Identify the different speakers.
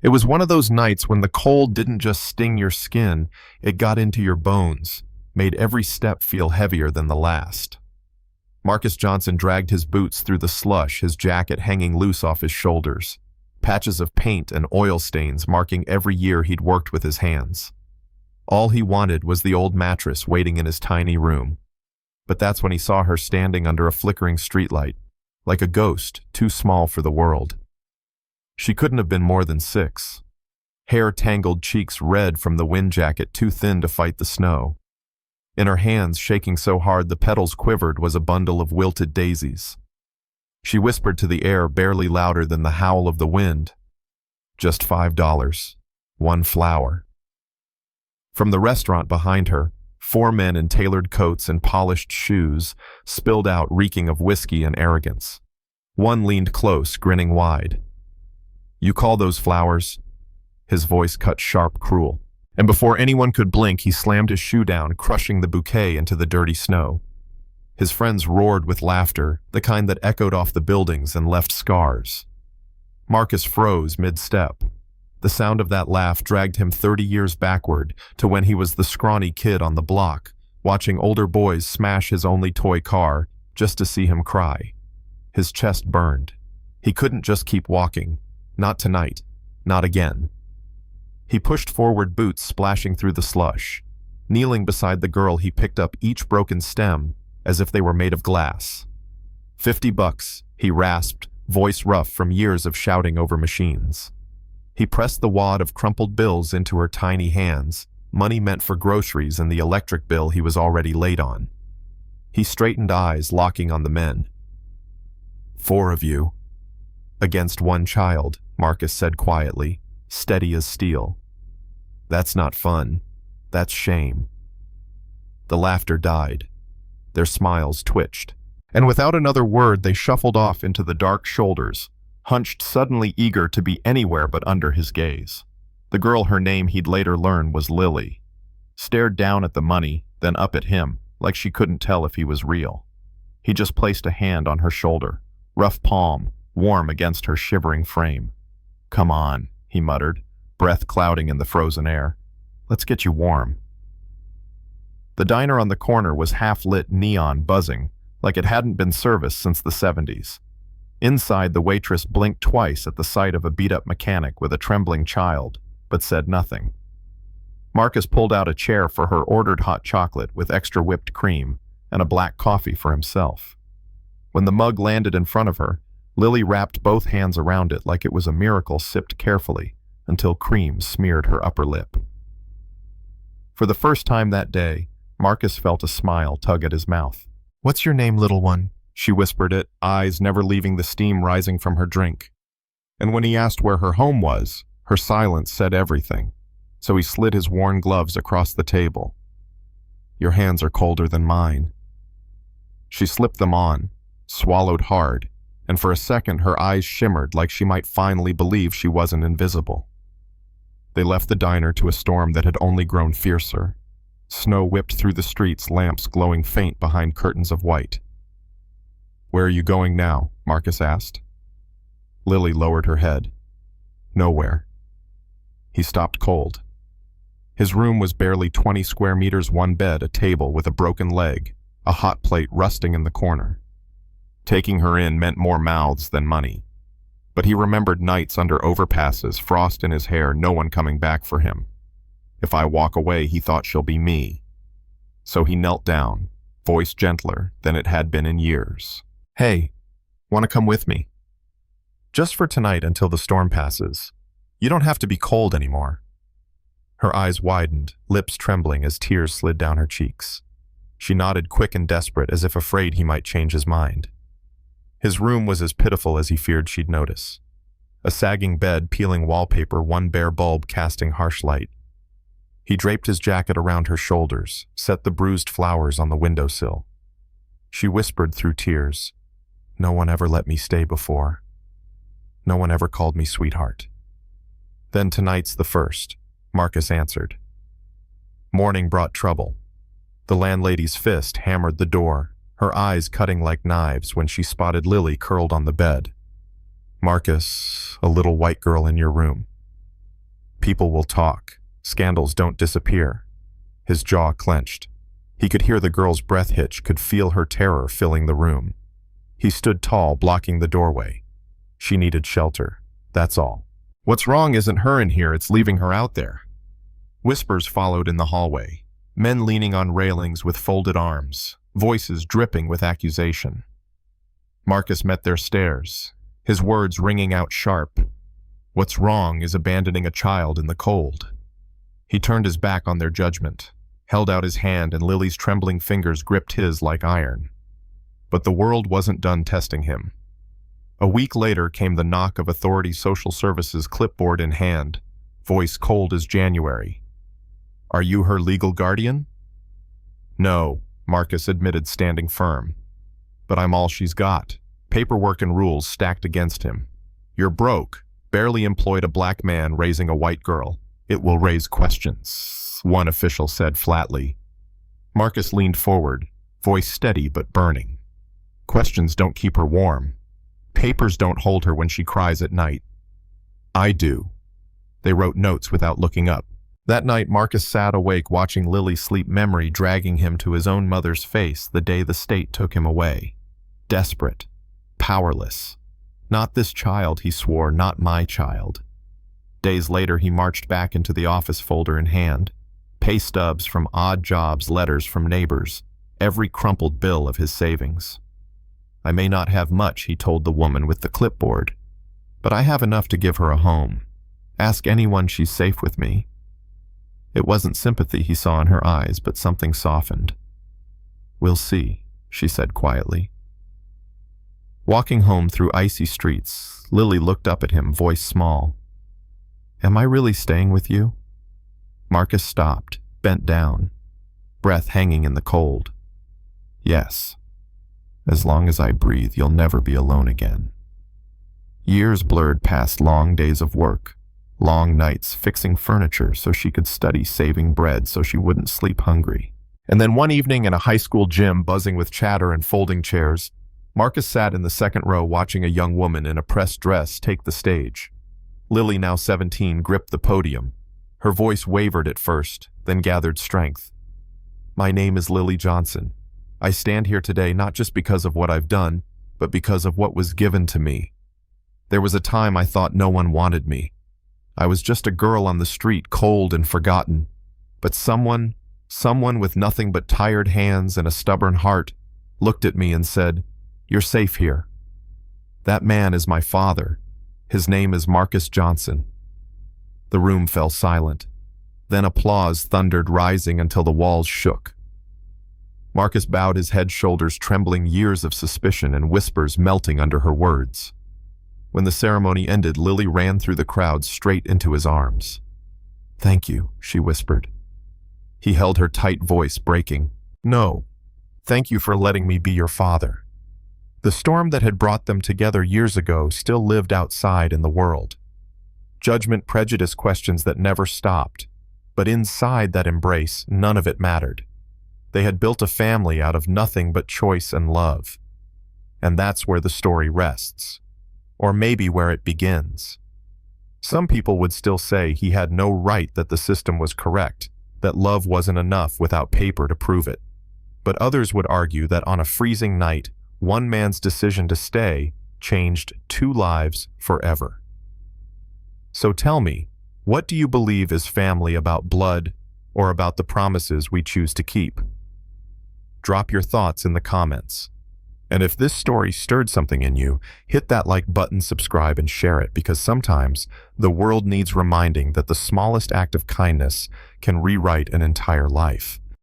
Speaker 1: It was one of those nights when the cold didn't just sting your skin, it got into your bones, made every step feel heavier than the last. Marcus Johnson dragged his boots through the slush, his jacket hanging loose off his shoulders, patches of paint and oil stains marking every year he'd worked with his hands. All he wanted was the old mattress waiting in his tiny room. But that's when he saw her standing under a flickering streetlight, like a ghost, too small for the world. She couldn't have been more than 6. Hair tangled, cheeks red from the wind jacket too thin to fight the snow. In her hands, shaking so hard the petals quivered, was a bundle of wilted daisies. She whispered to the air, barely louder than the howl of the wind, "Just $5. 1 flower." From the restaurant behind her, 4 men in tailored coats and polished shoes spilled out, reeking of whiskey and arrogance. One leaned close, grinning wide. "You call those flowers?" His voice cut sharp, cruel. And before anyone could blink, he slammed his shoe down, crushing the bouquet into the dirty snow. His friends roared with laughter, the kind that echoed off the buildings and left scars. Marcus froze mid-step. The sound of that laugh dragged him 30 years backward to when he was the scrawny kid on the block, watching older boys smash his only toy car just to see him cry. His chest burned. He couldn't just keep walking. Not tonight. Not again. He pushed forward, boots splashing through the slush. Kneeling beside the girl, he picked up each broken stem as if they were made of glass. $50, he rasped, voice rough from years of shouting over machines. He pressed the wad of crumpled bills into her tiny hands, money meant for groceries and the electric bill he was already late on. He straightened, eyes locking on the men. "4 of you." "Against 1 child," Marcus said quietly, steady as steel. "That's not fun. That's shame." The laughter died. Their smiles twitched. And without another word, they shuffled off into the dark shoulders, hunched, suddenly eager to be anywhere but under his gaze. The girl, her name he'd later learn was Lily, stared down at the money, then up at him, like she couldn't tell if he was real. He just placed a hand on her shoulder, rough palm, warm against her shivering frame. "Come on," he muttered, breath clouding in the frozen air. "Let's get you warm." The diner on the corner was half-lit, neon buzzing, like it hadn't been serviced since the 70s. Inside, the waitress blinked twice at the sight of a beat-up mechanic with a trembling child, but said nothing. Marcus pulled out a chair for her, ordered hot chocolate with extra whipped cream and a black coffee for himself. When the mug landed in front of her, Lily wrapped both hands around it like it was a miracle, sipped carefully until cream smeared her upper lip. For the first time that day, Marcus felt a smile tug at his mouth. "What's your name, little one?" She whispered it, eyes never leaving the steam rising from her drink. And when he asked where her home was, her silence said everything, so he slid his worn gloves across the table. "Your hands are colder than mine." She slipped them on, swallowed hard, and for a second her eyes shimmered like she might finally believe she wasn't invisible. They left the diner to a storm that had only grown fiercer. Snow whipped through the streets, lamps glowing faint behind curtains of white. "Where are you going now?" Marcus asked. Lily lowered her head. "Nowhere." He stopped cold. His room was barely 20 square meters, 1 bed, a table with a broken leg, a hot plate rusting in the corner. Taking her in meant more mouths than money. But he remembered nights under overpasses, frost in his hair, no one coming back for him. If I walk away, he thought, she'll be me. So he knelt down, voice gentler than it had been in years. "Hey, want to come with me? Just for tonight until the storm passes. You don't have to be cold anymore." Her eyes widened, lips trembling as tears slid down her cheeks. She nodded, quick and desperate, as if afraid he might change his mind. His room was as pitiful as he feared she'd notice. A sagging bed, peeling wallpaper, 1 bare bulb casting harsh light. He draped his jacket around her shoulders, set the bruised flowers on the windowsill. She whispered through tears, "No one ever let me stay before. No one ever called me sweetheart." "Then tonight's the first," Marcus answered. Morning brought trouble. The landlady's fist hammered the door, her eyes cutting like knives when she spotted Lily curled on the bed. "Marcus, a little white girl in your room." People will talk. Scandals don't disappear. His jaw clenched. He could hear the girl's breath hitch, could feel her terror filling the room. He stood tall, blocking the doorway. She needed shelter. That's all. What's wrong isn't her in here, it's leaving her out there. Whispers followed in the hallway. Men leaning on railings with folded arms, voices dripping with accusation. Marcus met their stares, his words ringing out sharp. What's wrong is abandoning a child in the cold. He turned his back on their judgment, held out his hand, and Lily's trembling fingers gripped his like iron. But the world wasn't done testing him. A week later came the knock of Authority Social Services, clipboard in hand, voice cold as January. Are you her legal guardian? No, Marcus admitted, standing firm. But I'm all she's got. Paperwork and rules stacked against him. You're broke, barely employed a black man raising a white girl. It will raise questions, one official said flatly. Marcus leaned forward, voice steady but burning. Questions don't keep her warm. Papers don't hold her when she cries at night. I do. They wrote notes without looking up. That night, Marcus sat awake watching Lily sleep, memory dragging him to his own mother's face the day the state took him away. Desperate. Powerless. Not this child, he swore, not my child. Days later, he marched back into the office, folder in hand. Pay stubs from odd jobs, letters from neighbors, every crumpled bill of his savings. I may not have much, he told the woman with the clipboard, but I have enough to give her a home. Ask anyone, she's safe with me. It wasn't sympathy he saw in her eyes, but something softened. We'll see, she said quietly. Walking home through icy streets, Lily looked up at him, voice small. Am I really staying with you? Marcus stopped, bent down, breath hanging in the cold. Yes. As long as I breathe, you'll never be alone again. Years blurred past long days of work, long nights fixing furniture so she could study, saving bread so she wouldn't sleep hungry. And then one evening in a high school gym buzzing with chatter and folding chairs, Marcus sat in the second row watching a young woman in a pressed dress take the stage. Lily, now 17, gripped the podium. Her voice wavered at first, then gathered strength. My name is Lily Johnson. I stand here today not just because of what I've done, but because of what was given to me. There was a time I thought no one wanted me. I was just a girl on the street, cold and forgotten. But someone with nothing but tired hands and a stubborn heart, looked at me and said, "You're safe here." That man is my father. His name is Marcus Johnson. The room fell silent. Then applause thundered, rising until the walls shook. Marcus bowed his head, shoulders trembling, years of suspicion and whispers melting under her words. When the ceremony ended, Lily ran through the crowd straight into his arms. Thank you, she whispered. He held her tight, voice breaking. No, thank you for letting me be your father. The storm that had brought them together years ago still lived outside in the world. Judgment, prejudice, questions that never stopped. But inside that embrace, none of it mattered. They had built a family out of nothing but choice and love. And that's where the story rests. Or maybe where it begins. Some people would still say he had no right, that the system was correct, that love wasn't enough without paper to prove it. But others would argue that on a freezing night, one man's decision to stay changed two lives forever. So tell me, what do you believe is family, about blood or about the promises we choose to keep? Drop your thoughts in the comments. And if this story stirred something in you, hit that like button, subscribe, and share it, because sometimes the world needs reminding that the smallest act of kindness can rewrite an entire life.